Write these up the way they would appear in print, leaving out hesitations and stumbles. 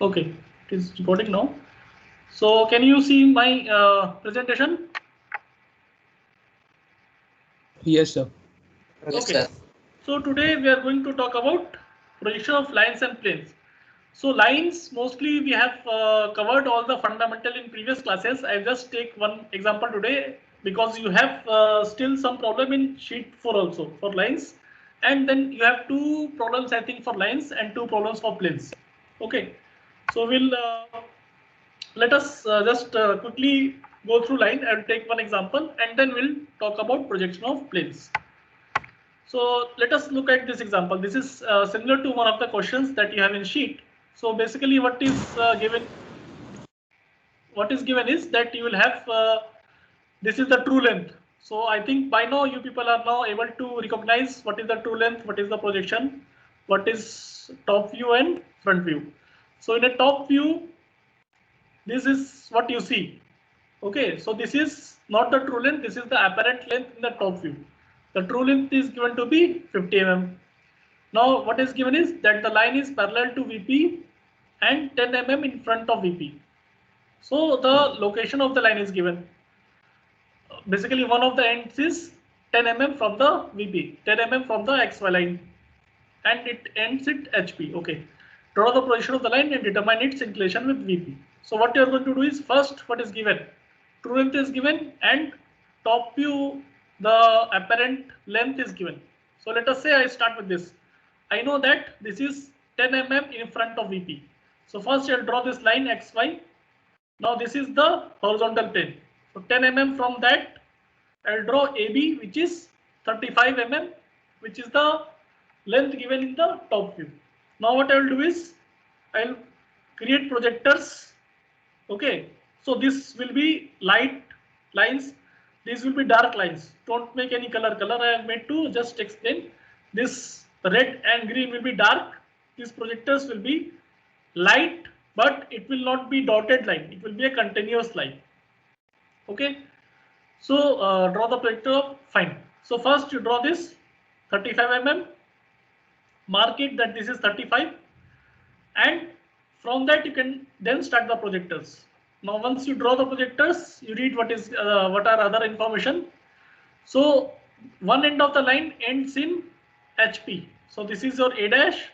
Okay, it is recording now. So can you see my presentation? Yes, sir. Yes, Okay. sir. So today we are going to talk about projection of lines and planes. So lines, mostly we have covered all the fundamental in previous classes. I just take one example today because you have still some problem in sheet 4 also for lines, and then you have two problems I think for lines and two problems for planes. Okay, so we'll let us just quickly go through line and take one example, and then we'll talk about projection of planes. So let us look at this example. This is similar to one of the questions that you have in sheet. So basically what is given is that you will have this is the true length. So I think by now you people are now able to recognize what is the true length, what is the projection, what is top view and front view. So in a top view, this is what you see. Okay, so this is not the true length, this is the apparent length in the top view. The true length is given to be 50 mm. Now what is given is that the line is parallel to VP and 10 mm in front of VP. So the location of the line is given. Basically one of the ends is 10 mm from the VP, 10 mm from the XY line, and it ends at HP. Okay. Draw the position of the line and determine its inclination with VP. So what you are going to do is first what is given. True length is given and top view the apparent length is given. So let us say I start with this. I know that this is 10 mm in front of VP. So first I'll draw this line XY. Now this is the horizontal plane. So 10 mm from that I'll draw AB, which is 35 mm, which is the length given in the top view. Now what I will do is I'll create projectors. Okay, so this will be light lines, these will be dark lines. Don't make any color. I have made to just explain. This red and green will be dark. These projectors will be light, but it will not be dotted line. It will be a continuous line. Okay. So draw the projector. Fine. So first you draw this 35 mm. Mark it that this is 35, and from that you can then start the projectors. Now once you draw the projectors, you read what are other information. So one end of the line ends in HP. So this is your A dash,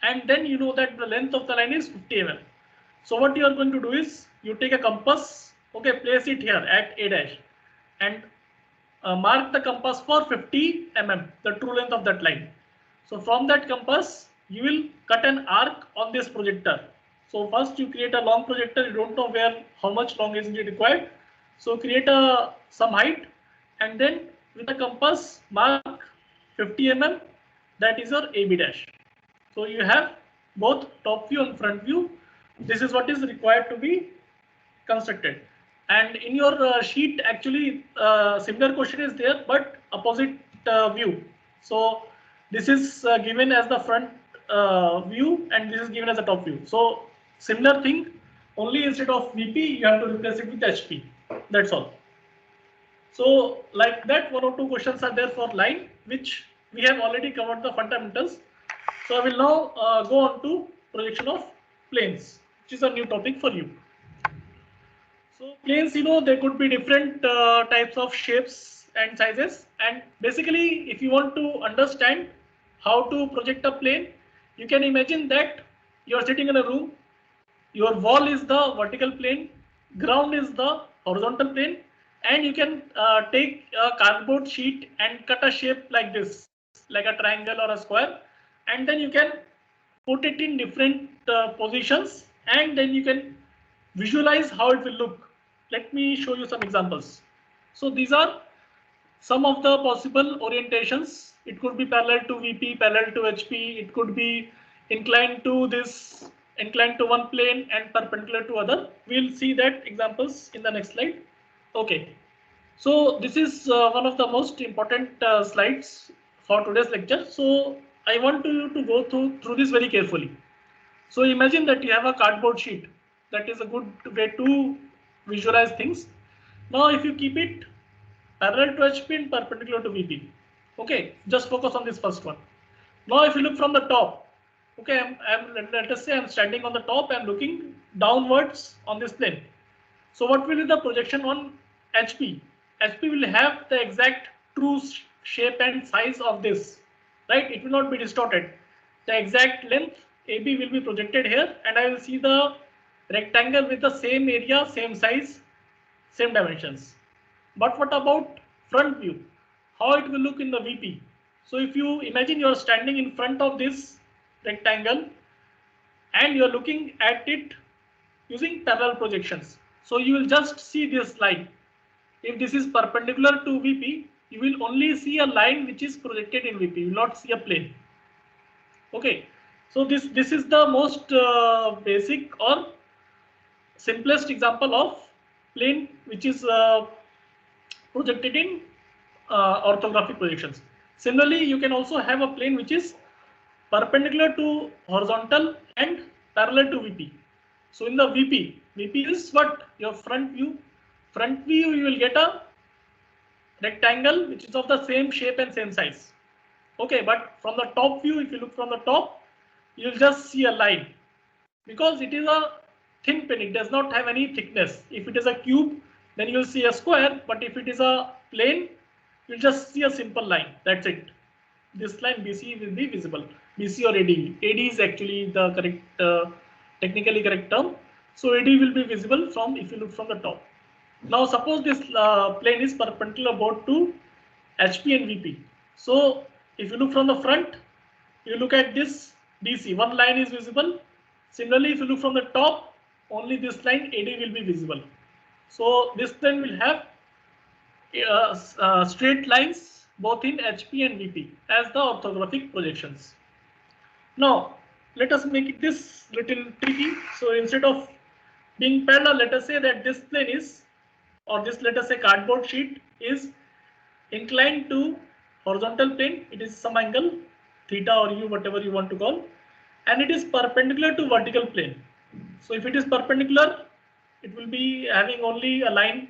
and then you know that the length of the line is 50 mm. So what you are going to do is you take a compass. Okay, place it here at A dash, and mark the compass for 50 mm, the true length of that line. So from that compass, you will cut an arc on this projector. So first you create a long projector. You don't know how much long is it required. So create some height, and then with a compass mark 50 mm. That is your AB dash. So you have both top view and front view. This is what is required to be constructed. And in your sheet, actually, similar question is there, but opposite view. So this is given as the front view, and this is given as a top view. So similar thing, only instead of VP, you have to replace it with HP. That's all. So like that, one or two questions are there for line, which we have already covered the fundamentals. So I will now go on to projection of planes, which is a new topic for you. So planes, there could be different types of shapes and sizes. And basically, if you want to understand how to project a plane, you can imagine that you're sitting in a room. Your wall is the vertical plane, ground is the horizontal plane, and you can take a cardboard sheet and cut a shape like this, like a triangle or a square, and then you can put it in different positions, and then you can visualize how it will look. Let me show you some examples. So these are some of the possible orientations. It could be parallel to VP, parallel to HP. It could be inclined to one plane and perpendicular to other. We'll see that examples in the next slide. Okay. So this is one of the most important slides for today's lecture. So I want you to go through this very carefully. So imagine that you have a cardboard sheet. That is a good way to visualize things. Now if you keep it parallel to HP and perpendicular to VP. Okay, just focus on this first one. Now if you look from the top, Okay, let us say I'm standing on the top, I'm looking downwards on this plane. So what will be the projection on HP? HP will have the exact true shape and size of this, right? It will not be distorted. The exact length AB will be projected here, and I will see the rectangle with the same area, same size, same dimensions. But what about front view? How it will look in the VP? So if you imagine you are standing in front of this rectangle and you are looking at it using parallel projections. So you will just see this line. If this is perpendicular to VP, you will only see a line which is projected in VP. You will not see a plane. Okay. So this is the most basic or simplest example of plane which is projected in orthographic projections. Similarly, you can also have a plane which is perpendicular to horizontal and parallel to VP. So in the VP is what? Your front view. Front view, you will get a rectangle which is of the same shape and same size. Okay, but from the top view, if you look from the top, you'll just see a line because it is a thin plane. It does not have any thickness. If it is a cube, then you'll see a square. But if it is a plane, you'll just see a simple line. That's it. This line BC will be visible. BC or AD. AD is actually the correct, technically correct term. So AD will be visible from if you look from the top. Now suppose this plane is perpendicular both to HP and VP. So if you look from the front, you look at this DC. One line is visible. Similarly, if you look from the top, only this line AD will be visible. So this plane will have straight lines both in HP and VP as the orthographic projections. Now let us make this little tricky. So instead of being parallel, let us say that this plane is, or this let us say cardboard sheet is inclined to horizontal plane. It is some angle theta or u, whatever you want to call, and it is perpendicular to vertical plane. So if it is perpendicular, it will be having only a line.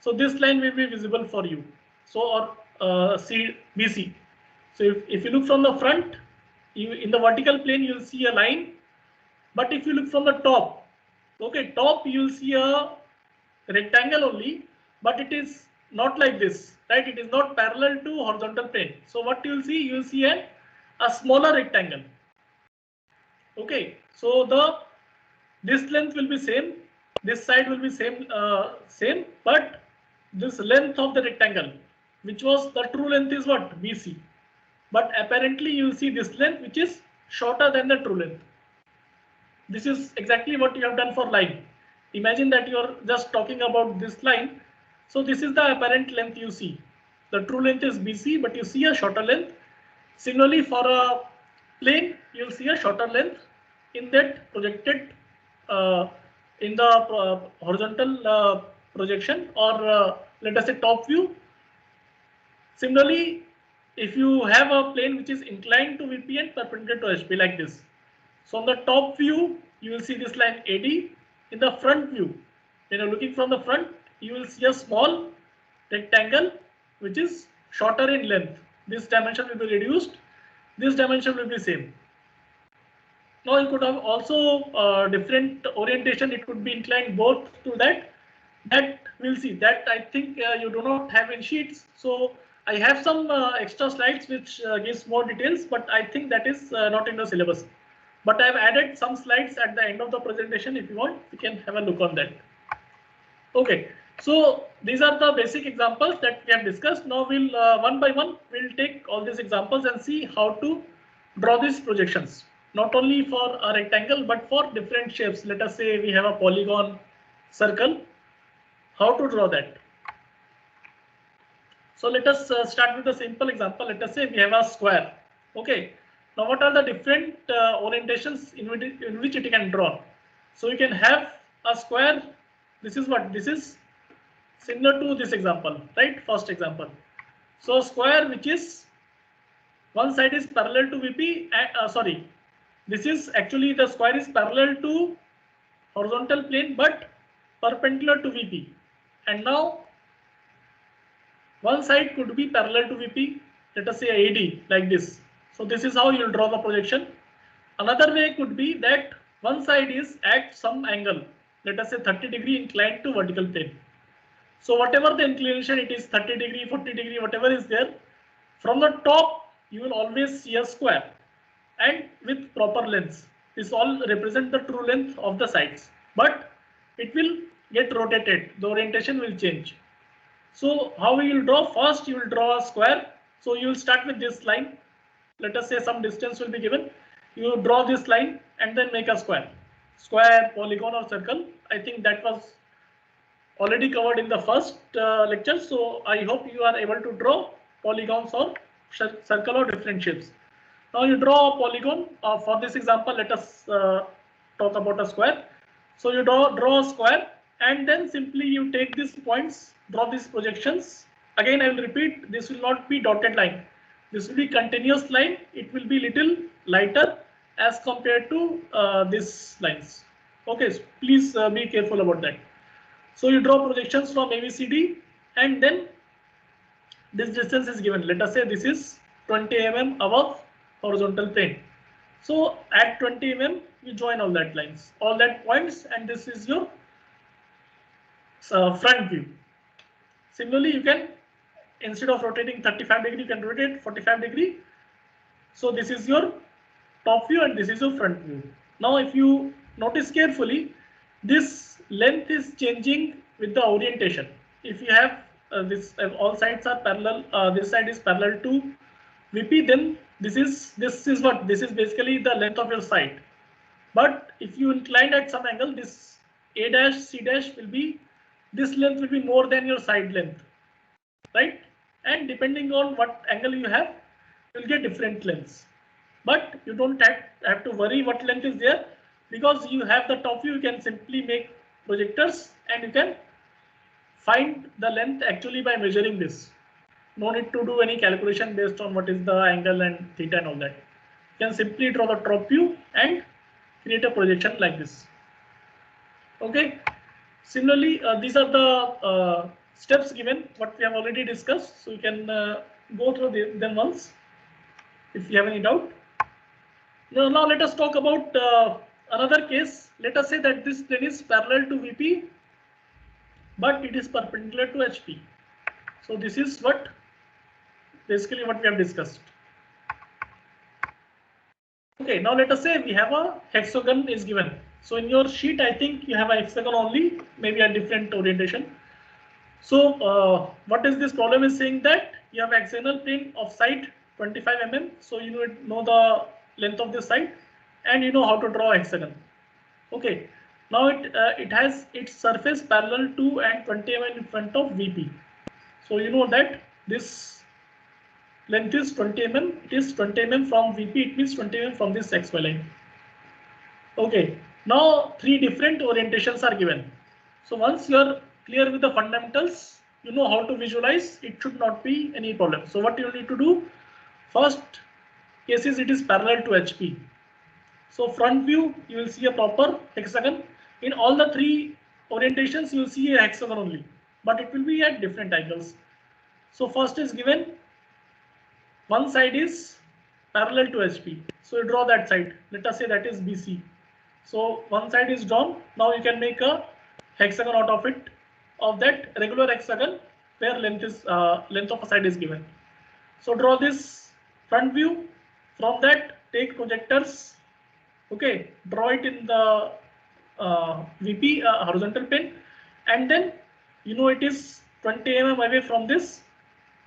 So this line will be visible for you. So or BC. So if you look from the front, in the vertical plane you will see a line. But if you look from the top, okay, top you will see a rectangle only, but it is not like this, right? It is not parallel to horizontal plane. So what you will see? You will see a smaller rectangle. Okay, so this length will be same, this side will be same, but this length of the rectangle, which was the true length, is what? BC. But apparently you will see this length which is shorter than the true length. This is exactly what you have done for line. Imagine that you are just talking about this line. So this is the apparent length you see. The true length is BC, but you see a shorter length. Similarly, for a plane, you will see a shorter length in that projected in the horizontal projection, or let us say top view. Similarly, if you have a plane which is inclined to VP and perpendicular to HP like this. So on the top view, you will see this line AD. In the front view, when you're looking from the front, you will see a small rectangle which is shorter in length. This dimension will be reduced. This dimension will be same. Now you could have also different orientation. It could be inclined both to that. That we'll see. That I think you do not have in sheets. So I have some extra slides which gives more details, but I think that is not in the syllabus. But I have added some slides at the end of the presentation. If you want, you can have a look on that. Okay, so these are the basic examples that we have discussed. Now we'll one by one, we'll take all these examples and see how to draw these projections. Not only for a rectangle, but for different shapes. Let us say we have a polygon circle. How to draw that? So let us start with a simple example. Let us say we have a square. Okay. Now, what are the different orientations in which it can draw? So you can have a square. This is what? This is similar to this example, right? First example. So square which is one side is parallel to VP. Sorry, this is actually the square is parallel to horizontal plane but perpendicular to VP. And now one side could be parallel to VP. Let us say AD like this. So this is how you will draw the projection. Another way could be that one side is at some angle, let us say 30-degree inclined to vertical plane. So whatever the inclination, it is 30-degree, 40-degree, whatever is there, from the top you will always see a square and with proper lengths. This all represent the true length of the sides, but it will get rotated. The orientation will change. So how we will draw? First you will draw a square. So you will start with this line. Let us say some distance will be given. You draw this line and then make a square. Square, polygon or circle. I think that was already covered in the first lecture. So I hope you are able to draw polygons or circle or different shapes. Now you draw a polygon. For this example, let us talk about a square. So you draw a square and then simply you take these points, draw these projections. Again, I will repeat, this will not be dotted line. This will be continuous line. It will be little lighter as compared to these lines. Okay, so please be careful about that. So you draw projections from ABCD and then this distance is given. Let us say this is 20 mm above horizontal plane. So at 20 mm, you join all that lines, all that points, and this is your front view. Similarly, you can, instead of rotating 35-degree, you can rotate 45-degree. So this is your top view and this is your front view. Now, if you notice carefully, this length is changing with the orientation. If you have all sides are parallel, this side is parallel to VP, then this is basically the length of your side. But if you incline at some angle, this A dash, C dash will be, this length will be more than your side length, right? And depending on what angle you have, you'll get different lengths. But you don't have to worry what length is there, because you have the top view. You can simply make projectors and you can find the length actually by measuring this. No need to do any calculation based on what is the angle and theta and all that. You can simply draw the top view and create a projection like this. Okay. Similarly, these are the steps given, what we have already discussed. So you can go through them once if you have any doubt. Now let us talk about another case. Let us say that this plane is parallel to VP, but it is perpendicular to HP. So this is basically what we have discussed. Okay, now let us say we have a hexagon is given. So in your sheet, I think you have a hexagon only, maybe a different orientation. So what is this problem is saying that you have hexagonal plane of side 25 mm. So you know the length of this side and you know how to draw a hexagon. Okay, now it has its surface parallel to and 20 mm in front of VP. So you know that this length is 20 mm. It is 20 mm from VP. It means 20 mm from this XY line. Okay, now three different orientations are given. So once you are clear with the fundamentals, you know how to visualize. It should not be any problem. So what you need to do, first case is it is parallel to HP. So front view, you will see a proper hexagon. In all the three orientations, you will see a hexagon only, but it will be at different angles. So first is given, one side is parallel to HP. So you draw that side. Let us say that is BC. So one side is drawn. Now you can make a hexagon out of it, of that regular hexagon where length of a side is given. So draw this front view. From that, take projectors. Okay, draw it in the VP horizontal plane, and then you know it is 20 mm away from this.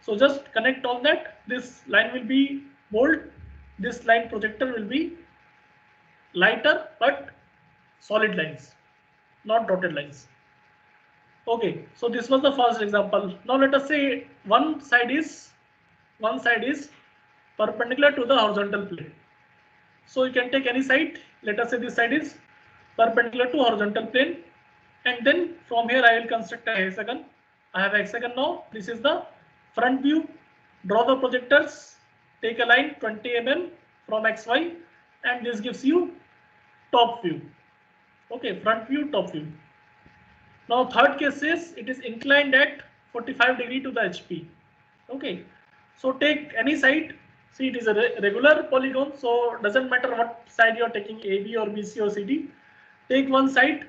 So just connect all that. This line will be bold. This line projector will be lighter but solid lines, not dotted lines. Okay, so this was the first example. Now let us say one side is perpendicular to the horizontal plane. So you can take any side. Let us say this side is perpendicular to horizontal plane, and then from here I will construct a hexagon. I have a hexagon now. This is the front view. Draw the projectors. Take a line 20 mm from XY, and this gives you top view. Okay, front view, top view. Now third case is it is inclined at 45 degree to the HP. Okay, so take any side. See, it is a regular polygon, so doesn't matter what side you are taking, AB or BC or CD. Take one side.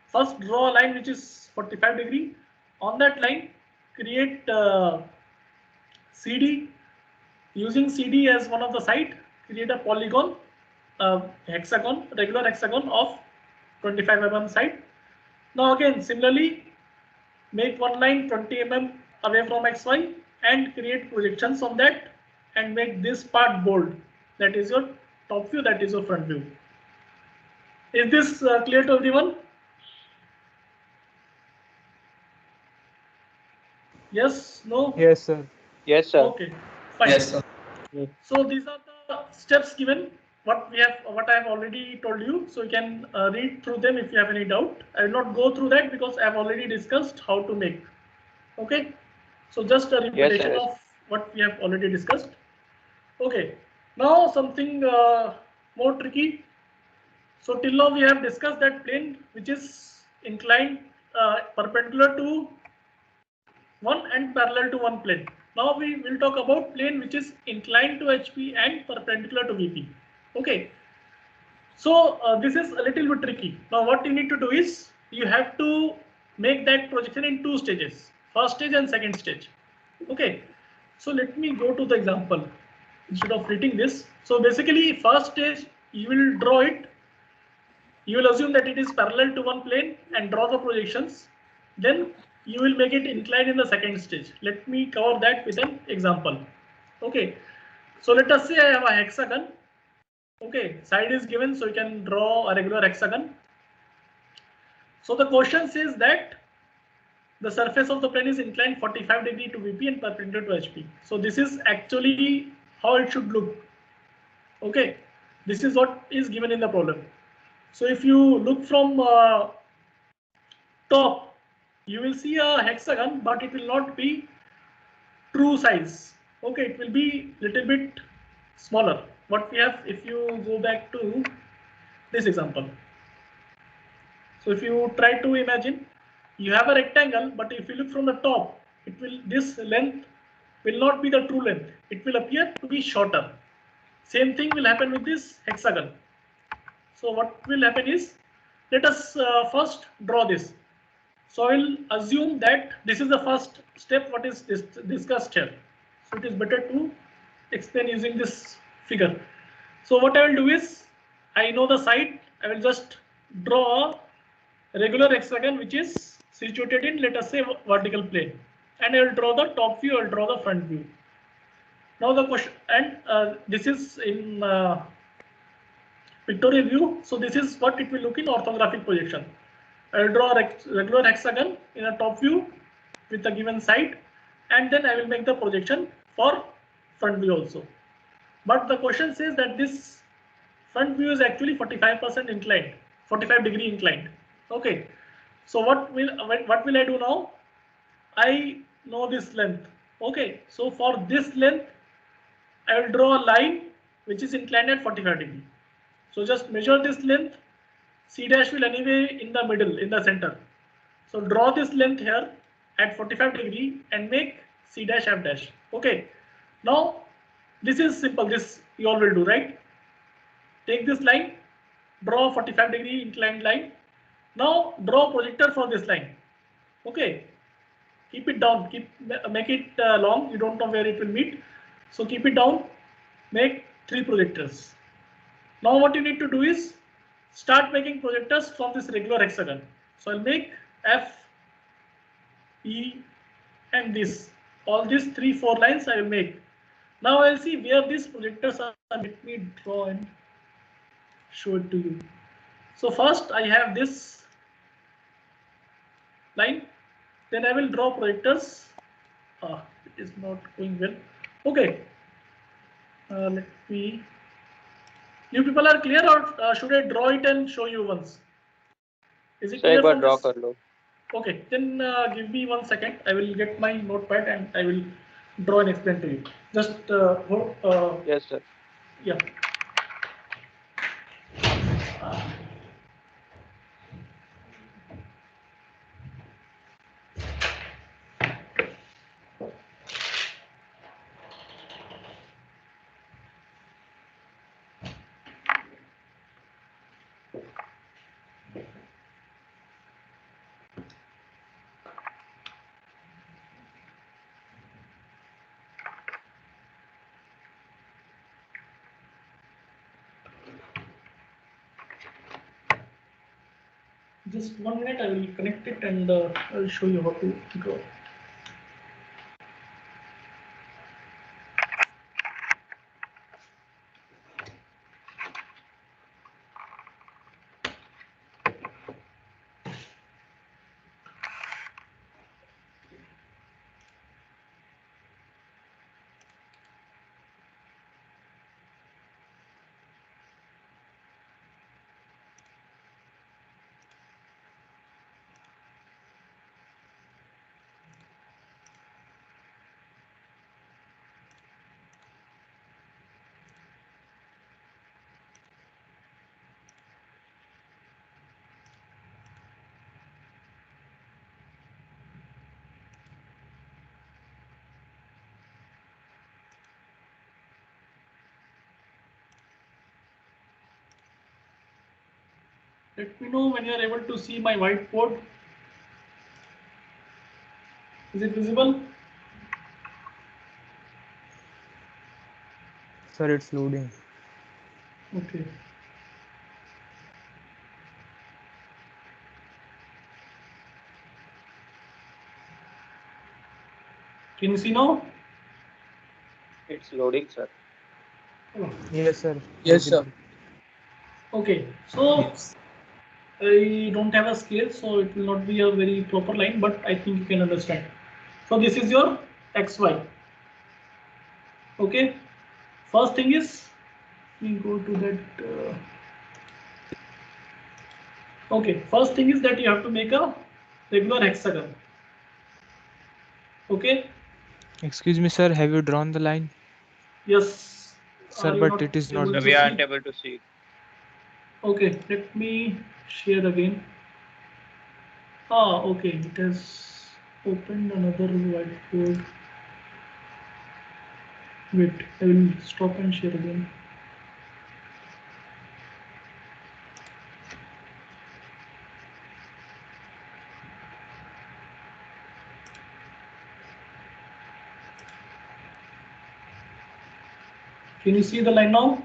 First, draw a line which is 45 degree. On that line, create CD. Using CD as one of the side, create a polygon, hexagon, regular hexagon of 25 mm side. Now again, similarly, make one line 20 mm away from XY and create projections on that and make this part bold. That is your top view, that is your front view. Is this clear to everyone? Yes, no? Yes, sir. Yes, sir. Okay, fine. Yes, sir. So these are the steps given, what I have already told you. So you can read through them if you have any doubt. I will not go through that because I have already discussed how to make. Okay. So just a repetition Yes, of what we have already discussed. Okay. Now something more tricky. So till now we have discussed that plane which is inclined perpendicular to one and parallel to one plane. Now we will talk about plane which is inclined to HP and perpendicular to VP. Okay. So this is a little bit tricky. Now what you need to do is you have to make that projection in two stages, first stage and second stage. Okay. So let me go to the example instead of reading this. So basically first stage you will draw it. You will assume that it is parallel to one plane and draw the projections. Then you will make it inclined in the second stage. Let me cover that with an example. Okay. So let us say I have a hexagon. Okay, side is given, so you can draw a regular hexagon. So the question says that the surface of the plane is inclined 45 degree to VP and perpendicular to HP. So this is actually how it should look. Okay, this is what is given in the problem. So if you look from top, you will see a hexagon, but it will not be true size. Okay, it will be little bit smaller. What we have, if you go back to this example. So if you try to imagine, you have a rectangle, but if you look from the top, it will, this length will not be the true length. It will appear to be shorter. Same thing will happen with this hexagon. So what will happen is, let us first draw this. So I will assume that this is the first step what is discussed here. So it is better to explain using this figure. So what I will do is, I know the side, I will just draw a regular hexagon which is situated in, let us say, vertical plane, and I will draw the top view, I will draw the front view. Now the question, and this is in pictorial view, so this is what it will look in orthographic projection. I will draw a regular hexagon in a top view with a given side, and then I will make the projection for front view also. But the question says that this front view is actually 45% inclined, 45 degree inclined. Okay, so what will I do now? I know this length. Okay, so for this length, I will draw a line which is inclined at 45 degree. So just measure this length. C dash will anyway in the middle, in the center. So draw this length here at 45 degree and make C dash F dash. Okay, now this is simple. This you all will do, right? Take this line, draw 45 degree inclined line. Now draw projector for this line. Okay, keep it down, make it long. You don't know where it will meet, so keep it down. Make 3 projectors. Now what you need to do is start making projectors from this regular hexagon. So I'll make F, E, and this. All these 3-4 lines I will make. Now I'll see where these projectors are. Let me draw and show it to you. So first I have this line. Then I will draw projectors. It is not going well. Okay. Let me. You people are clear, or should I draw it and show you once? Is it clear from draw this? kar lo. Okay, then give me 1 second. I will get my notepad and I will draw and explain to you. Just Yes, sir. yeah. Just 1 minute, I will connect it and I'll show you how to draw. Let me know when you are able to see my whiteboard. Is it visible? Sir, it's loading. Okay. Can you see now? It's loading, sir. Oh. Yes, sir. Yes, sir. Okay, so Yes. I don't have a scale, so it will not be a very proper line, but I think you can understand. So this is your XY. Okay, first thing is we go to that. Okay, first thing is that you have to make a regular hexagon. Okay. Excuse me, sir. Have you drawn the line? Yes. Sir, Are you but not it is not. able to We aren't see? able to see. Okay, let me share again. Ah, okay, it has opened another whiteboard. Wait, I will stop and share again. Can you see the line now?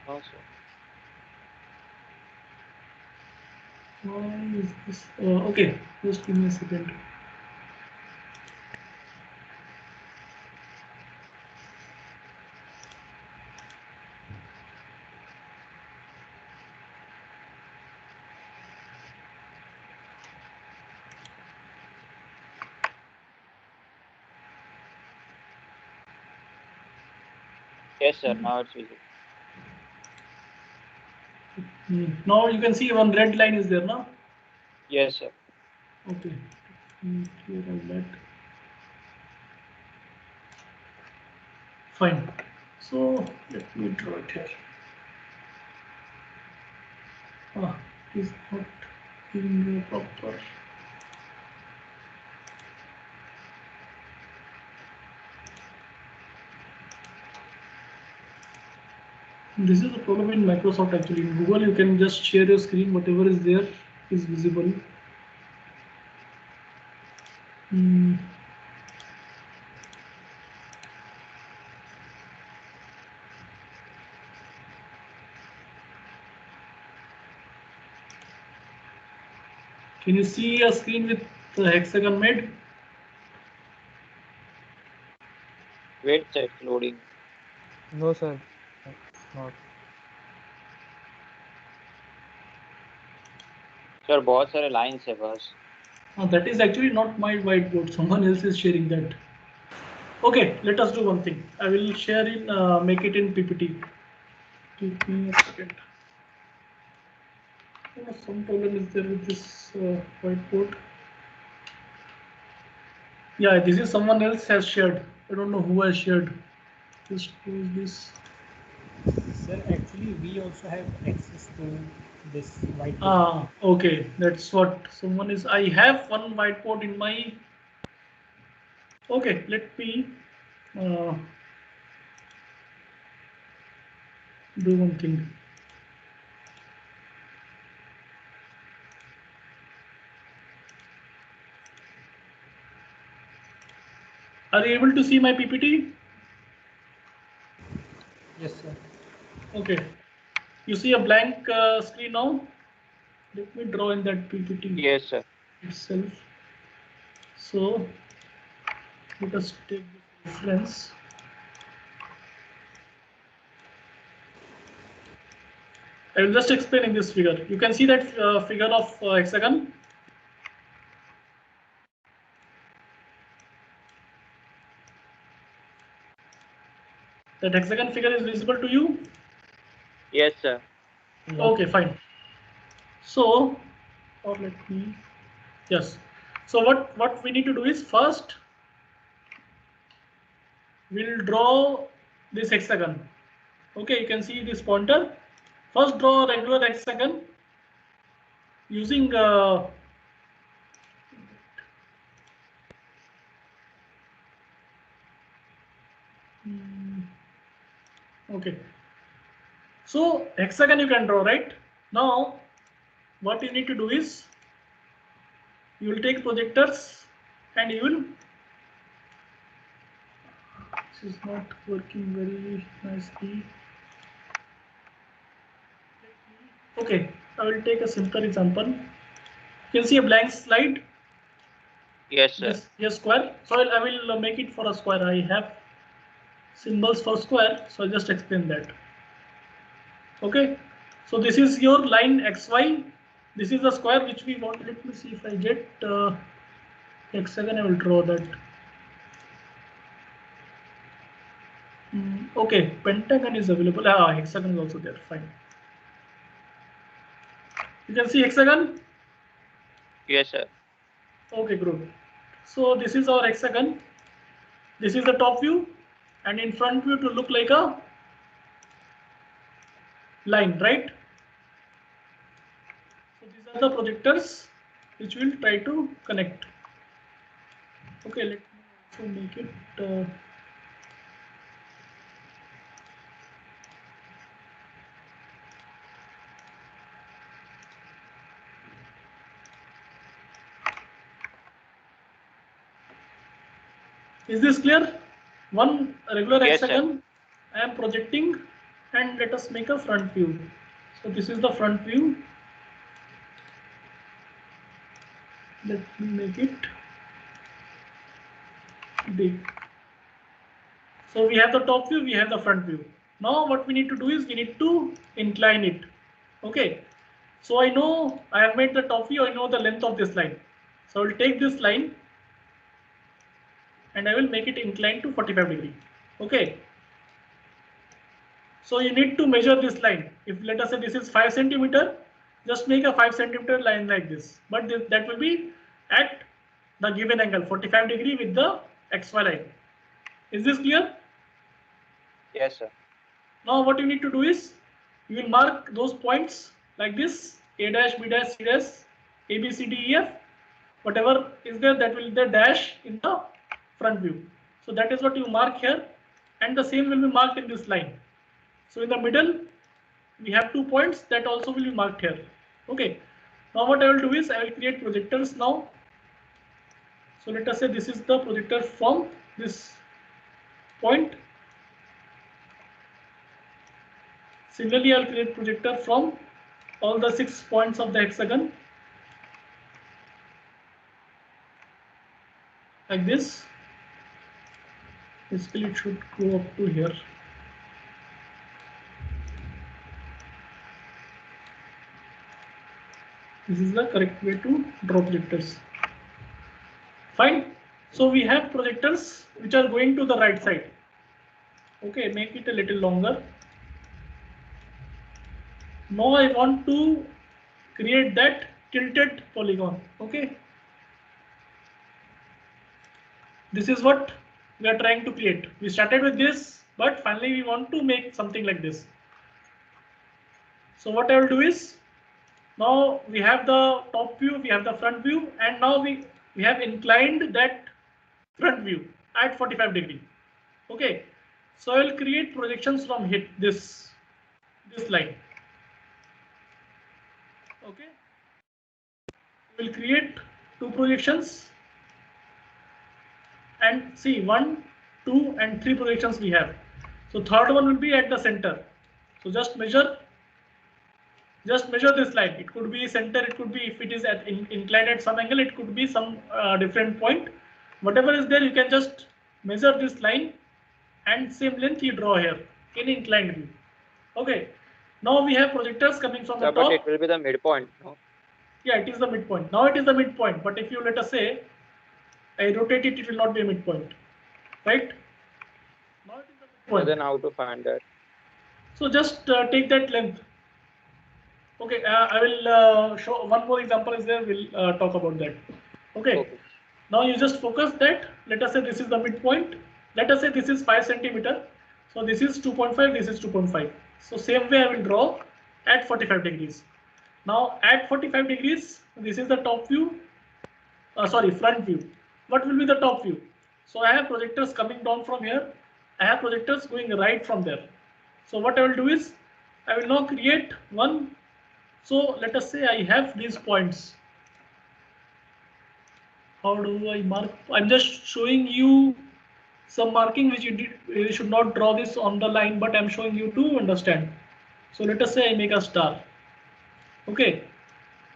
No, sir. Why is this? Okay, just give me a second. Yes, sir. Now it's visible. Now you can see one red line is there now. Yes, sir. Okay, clear all that. Fine. So let me draw it here. Ah, it is not giving me a proper. This is the problem in Microsoft actually. In Google, you can just share your screen, whatever is there is visible. Can you see a screen with the hexagon made? Wait, sir. It's loading. No, sir. Not. Sir बहुत सारे lines है बस. That is actually not my whiteboard. Someone else is sharing that. Okay, let us do one thing. I will share in, make it in PPT. Give me a second. Oh, some problem is there with this whiteboard. Yeah, this is someone else has shared. I don't know who has shared. Just close this. Sir, actually, we also have access to this whiteboard. Ah, okay. That's what someone is. I have one whiteboard in my. Okay, let me do one thing. Are you able to see my PPT? Yes, sir. Okay. You see a blank screen now. Let me draw in that PPT Yes, sir. itself. So let us take this reference. I will just explain in this figure. You can see that figure of hexagon. That hexagon figure is visible to you? Yes, sir. Okay, fine. So, or let me, yes. So what we need to do is first we'll draw this hexagon. Okay, you can see this pointer. First draw a regular hexagon using okay. So hexagon you can draw, right? Now what you need to do is you will take projectors and you will, this is not working very nicely. Okay, I will take a simple example. You can see a blank slide. Yes, sir. Yes, square. So I will make it for a square. I have symbols for square, so I'll just explain that. Okay, so this is your line XY. This is the square which we want. Let me see if I get hexagon. I will draw that. Okay, pentagon is available. Hexagon is also there. Fine. You can see hexagon. Yes, sir. Okay, good. So this is our hexagon. This is the top view, and in front view to look like a line, right? So these are the projectors which we'll try to connect. Okay, let me also make it. Is this clear? One regular Yes, hexagon I am projecting, and let us make a front view. So this is the front view. Let me make it big. So we have the top view, we have the front view. Now what we need to do is we need to incline it. Okay. So I know I have made the top view, I know the length of this line. So I will take this line and I will make it inclined to 45 degree. Okay. So you need to measure this line. If let us say this is 5 centimeter, just make a 5 centimeter line like this. But that will be at the given angle 45 degree with the XY line. Is this clear? Yes, sir. Now what you need to do is you will mark those points like this: A dash, B dash, C dash, A, B, C, D, E, F. Whatever is there, that will be the dash in the front view. So that is what you mark here, and the same will be marked in this line. So in the middle, we have 2 points that also will be marked here. Okay. Now what I will do is I will create projectors now. So let us say this is the projector from this point. Similarly, I'll create projector from all the 6 points of the hexagon. Like this. Basically, it should go up to here. This is the correct way to draw projectors. Fine. So we have projectors which are going to the right side. Okay, make it a little longer. Now I want to create that tilted polygon. Okay. This is what we are trying to create. We started with this, but finally we want to make something like this. So what I will do is, now we have the top view, we have the front view, and now we have inclined that front view at 45 degree. Okay. So I will create projections from this line. Okay. We will create 2 projections. And see 1, 2, and 3 projections we have. So third one will be at the center. So just measure Just measure this line. It could be center, it could be, if it is at inclined at some angle, it could be some different point. Whatever is there, you can just measure this line and same length you draw here in inclined view. Okay. Now we have projectors coming from the top. But it will be the midpoint. No? Yeah, it is the midpoint. Now it is the midpoint. But if you, let us say, I rotate it, it will not be a midpoint, right? Now it is the midpoint. So then how to find that? So just take that length. Okay, I will show one more example is there. We'll talk about that. Okay. Now you just focus that. Let us say this is the midpoint. Let us say this is 5 centimeter. So this is 2.5. This is 2.5. So same way I will draw at 45 degrees. Now at 45 degrees, this is the top view. Sorry, front view. What will be the top view? So I have projectors coming down from here. I have projectors going right from there. So what I will do is, I will now create one. So let us say I have these points. How do I mark? I'm just showing you some marking which you should not draw this on the line, but I'm showing you to understand. So let us say I make a star. Okay.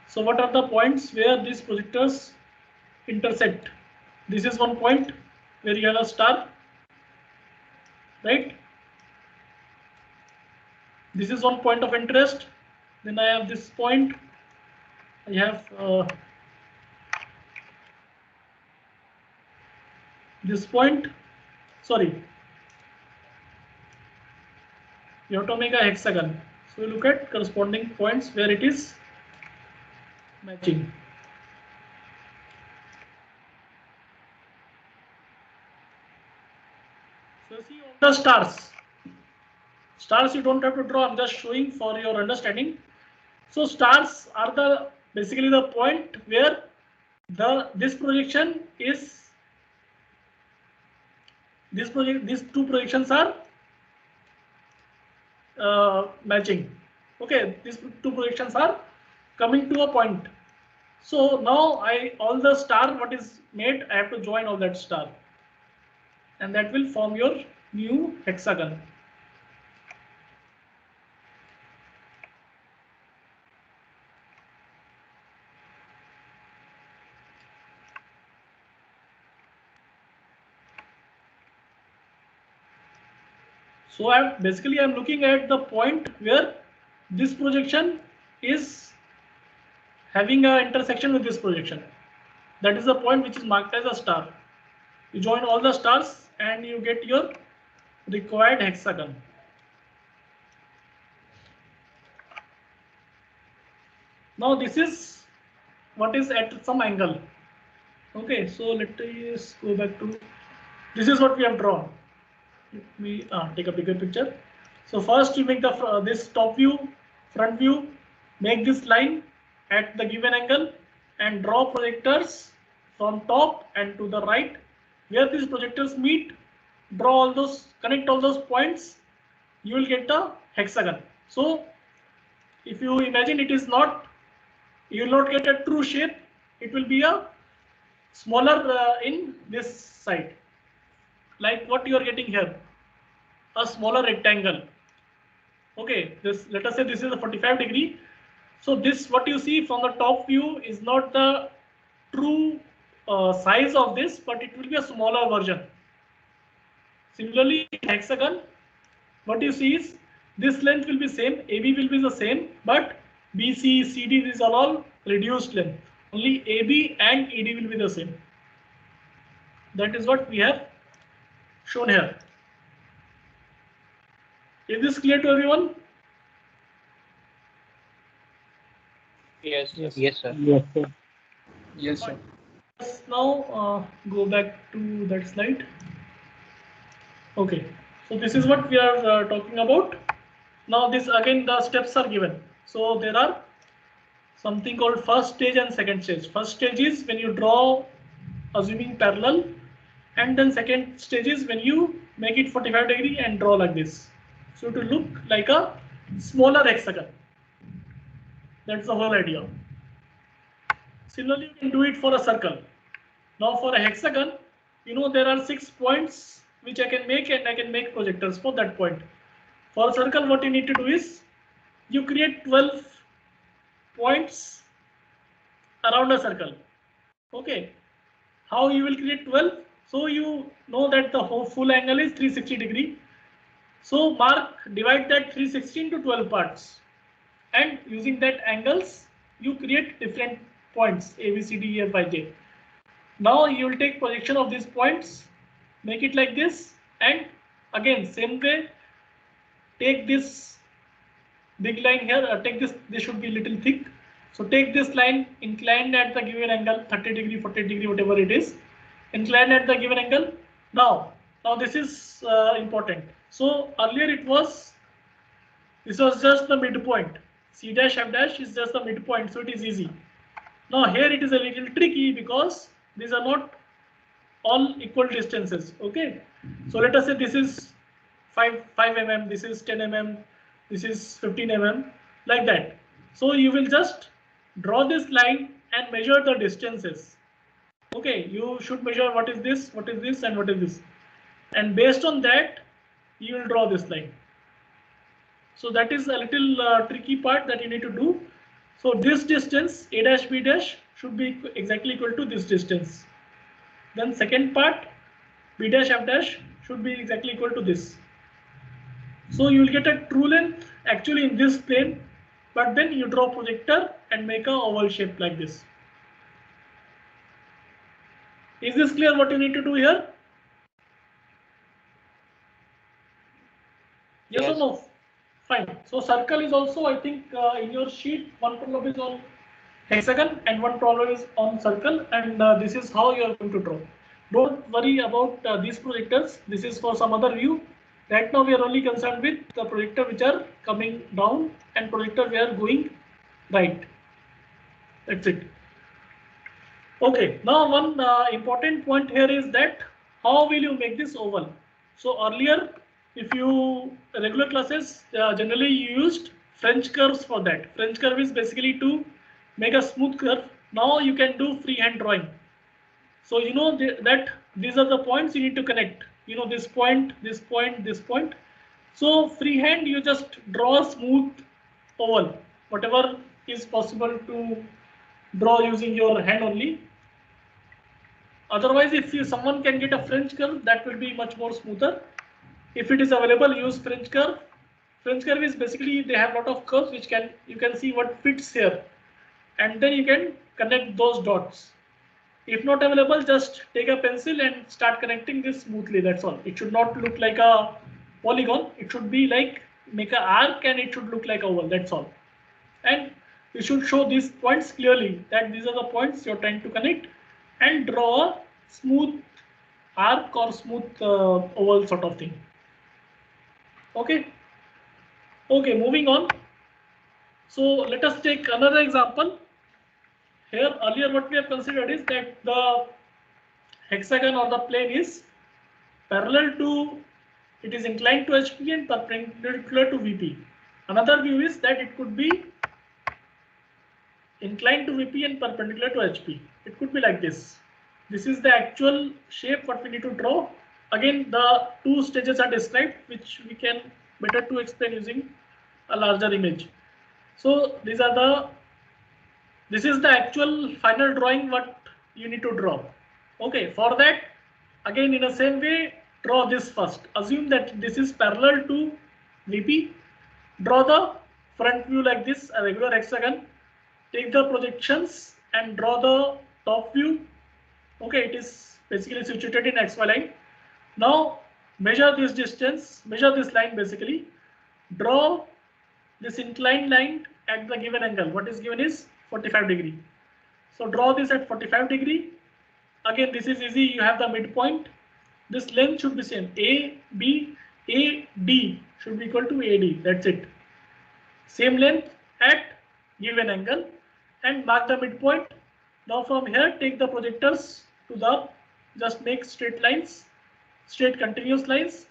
So what are the points where these projectors intersect? This is one point where you have a star, right? This is one point of interest. Then I have this point. I have this point. Sorry. You have to make a hexagon. So you look at corresponding points where it is matching. So see all the stars. Stars you don't have to draw. I'm just showing for your understanding. So stars are the basically the point where this projection is these two projections are matching. Okay, these two projections are coming to a point. So now all the star what is made, I have to join all that star, and that will form your new hexagon. So I'm looking at the point where this projection is having an intersection with this projection. That is the point which is marked as a star. You join all the stars and you get your required hexagon. Now this is what is at some angle. Okay, so let us go back to, this is what we have drawn. Let me take a bigger picture. So first you make the this top view, front view, make this line at the given angle and draw projectors from top and to the right. Where these projectors meet, draw all those, connect all those points, you will get a hexagon. So if you imagine it is not, you will not get a true shape, it will be a smaller in this side. Like what you are getting here, a smaller rectangle. Okay, this, let us say this is a 45 degree. So this, what you see from the top view is not the true size of this, but it will be a smaller version. Similarly, hexagon, what you see is this length will be same, AB will be the same, but BC, CD, these are all reduced length. Only AB and ED will be the same. That is what we have shown here. Is this clear to everyone? Yes. Yes. Yes, sir. Yes, sir. Yes, sir. Let's now go back to that slide. Okay, so this is what we are talking about. Now this again the steps are given. So there are something called first stage and second stage. First stage is when you draw assuming parallel, and then second stage is when you make it 45 degree and draw like this. So to look like a smaller hexagon. That's the whole idea. Similarly, you can do it for a circle. Now for a hexagon, you know there are 6 points which I can make, and I can make projectors for that point. For a circle, what you need to do is you create 12 points around a circle. Okay, how you will create 12? So you know that the whole full angle is 360 degree. So divide that 360 into 12 parts, and using that angles you create different points A, B, C, D, E, F, I, J. Now you will take projection of these points, make it like this, and again same way take this big line here, take this should be little thick. So take this line, inclined at the given angle, 30 degree, 40 degree, whatever it is, inclined at the given angle. Now this is important. So earlier this was just the midpoint. C dash F dash is just the midpoint, so it is easy. Now here it is a little tricky because these are not all equal distances. Okay, so let us say this is 5 mm, this is 10 mm, this is 15 mm, like that. So you will just draw this line and measure the distances. Okay, you should measure what is this, and what is this, and based on that you will draw this line. So that is a little tricky part that you need to do. So this distance A dash B dash should be exactly equal to this distance. Then second part B dash F dash should be exactly equal to this. So you will get a true length actually in this plane, but then you draw projector and make a oval shape like this. Is this clear what you need to do here? Yes or no? Fine. So circle is also, I think, in your sheet, one problem is on hexagon and one problem is on circle, and this is how you are going to draw. Don't worry about these projectors. This is for some other view. Right now we are only concerned with the projector which are coming down and projector we are going right. That's it. Okay, now one important point here is that how will you make this oval? So earlier, if you regular classes, generally you used French curves for that. French curve is basically to make a smooth curve. Now you can do freehand drawing. So you know that these are the points you need to connect. You know this point, this point, this point. So freehand you just draw a smooth oval, whatever is possible to draw using your hand only. Otherwise, if someone can get a French curve, that will be much more smoother. If it is available, use French curve. French curve is basically they have a lot of curves which you can see what fits here, and then you can connect those dots. If not available, just take a pencil and start connecting this smoothly. That's all. It should not look like a polygon. It should be like make an arc, and it should look like a oval. That's all. And you should show these points clearly that these are the points you're trying to connect, and draw a smooth arc or smooth oval sort of thing. Okay. Okay, moving on. So let us take another example. Here earlier what we have considered is that the hexagon or the plane is parallel to, it is inclined to HP and perpendicular to VP. Another view is that it could be inclined to VP and perpendicular to HP. It could be like this. This is the actual shape what we need to draw. Again, the two stages are described, which we can better to explain using a larger image. So this is the actual final drawing what you need to draw. Okay, for that, again in the same way, draw this first. Assume that this is parallel to VP. Draw the front view like this, a regular hexagon. Take the projections and draw the top view. Okay, it is basically situated in XY line. Now measure this distance, measure this line basically. Draw this inclined line at the given angle. What is given is 45 degree. So draw this at 45 degree. Again, this is easy. You have the midpoint. This length should be same. AD should be equal to AD. That's it. Same length at given angle, and mark the midpoint. Now from here, take the projectors to the, just make straight lines, straight continuous lines,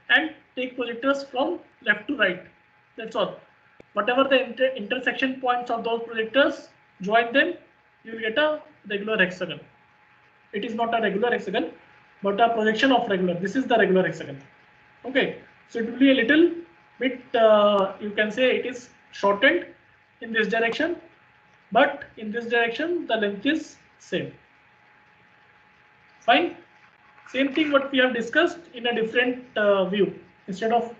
and take projectors from left to right. That's all. Whatever the intersection points of those projectors, join them, you will get a regular hexagon. It is not a regular hexagon, but a projection of regular. This is the regular hexagon. Okay, so it will be a little bit, you can say it is shortened in this direction. but in this direction the length is same. Fine. Same thing what we have discussed in a different view. Instead of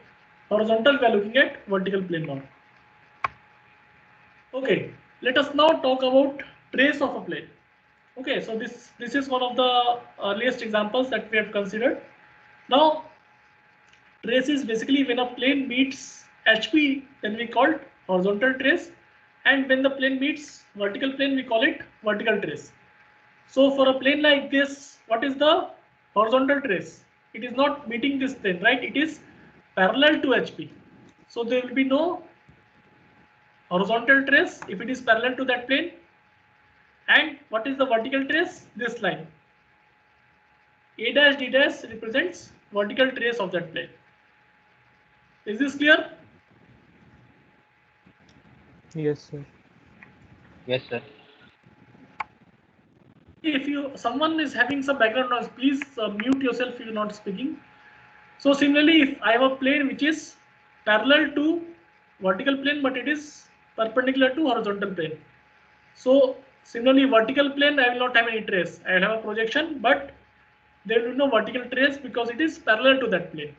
horizontal, we are looking at vertical plane now. Okay, let us now talk about trace of a plane. Okay, so this is one of the earliest examples that we have considered. Now, trace is basically when a plane meets HP, then we call it horizontal trace, and when the plane meets vertical plane, we call it vertical trace. So for a plane like this, what is the horizontal trace? It is not meeting this plane, right? It is parallel to HP. So there will be no horizontal trace if it is parallel to that plane. And what is the vertical trace? This line. A dash D dash represents vertical trace of that plane. Is this clear? Yes, sir. Yes, sir. If someone is having some background noise, please mute yourself if you're not speaking. So similarly, if I have a plane which is parallel to vertical plane, but it is perpendicular to horizontal plane. So similarly, vertical plane, I will not have any trace. I will have a projection, but there will be no vertical trace because it is parallel to that plane.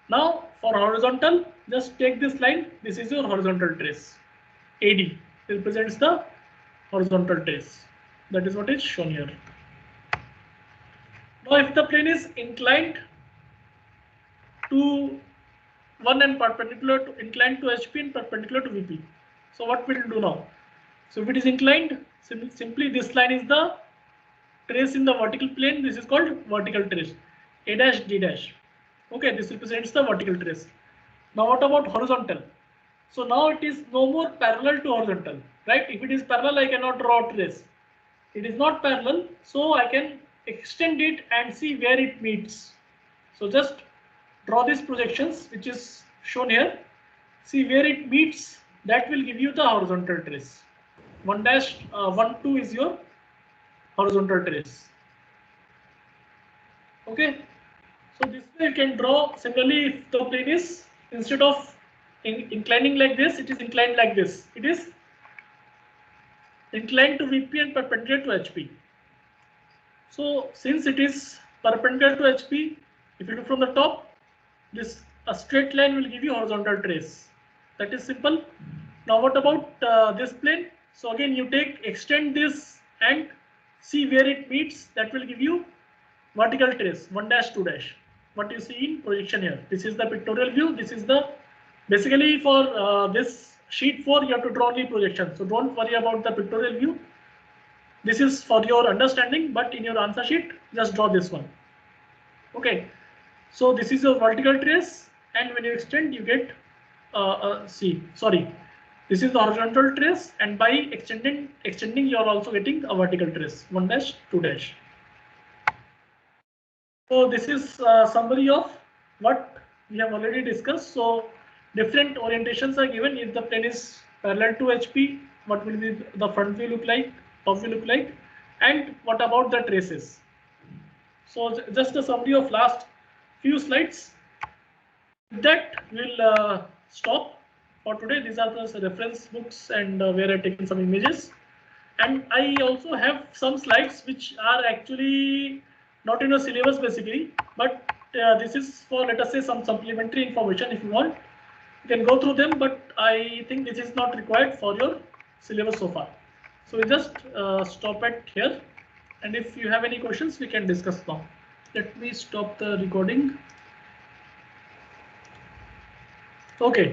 Now for horizontal, just take this line. This is your horizontal trace. AD represents the horizontal trace. That is what is shown here. Now if the plane is inclined to one and inclined to HP and perpendicular to VP. So what we will do now? So if it is inclined, simply this line is the trace in the vertical plane. This is called vertical trace. A dash D dash. Okay, this represents the vertical trace. Now what about horizontal? So now it is no more parallel to horizontal, right? If it is parallel, I cannot draw a trace. It is not parallel, so I can extend it and see where it meets. So just draw these projections, which is shown here. See where it meets. That will give you the horizontal trace. 1 dash 1 2 is your horizontal trace. Okay. So this way you can draw. Similarly, if the plane is instead of inclining like this, it is inclined like this. It is inclined to VP and perpendicular to HP. So since it is perpendicular to HP, if you look from the top, this a straight line will give you horizontal trace. That is simple. Now what about this plane? So again you extend this and see where it meets. That will give you vertical trace 1 dash 2 dash. What you see in projection here. This is the pictorial view. This is the basically for this sheet 4 you have to draw only projection. So don't worry about the pictorial view. This is for your understanding, but in your answer sheet just draw this one. Okay. So this is your vertical trace, and when you extend, you get this is the horizontal trace, and by extending, you are also getting a vertical trace 1 dash 2 dash. So this is a summary of what we have already discussed. So different orientations are given. If the plane is parallel to HP, what will be the front view look like, top view look like, and what about the traces? So just a summary of last few slides. That will stop for today. These are the reference books and where I've taken some images. And I also have some slides which are actually not in a syllabus basically, but this is for, let us say, some supplementary information. If you want, you can go through them, but I think this is not required for your syllabus so far. So we just stop at here, and if you have any questions, we can discuss now. Let me stop the recording. Okay.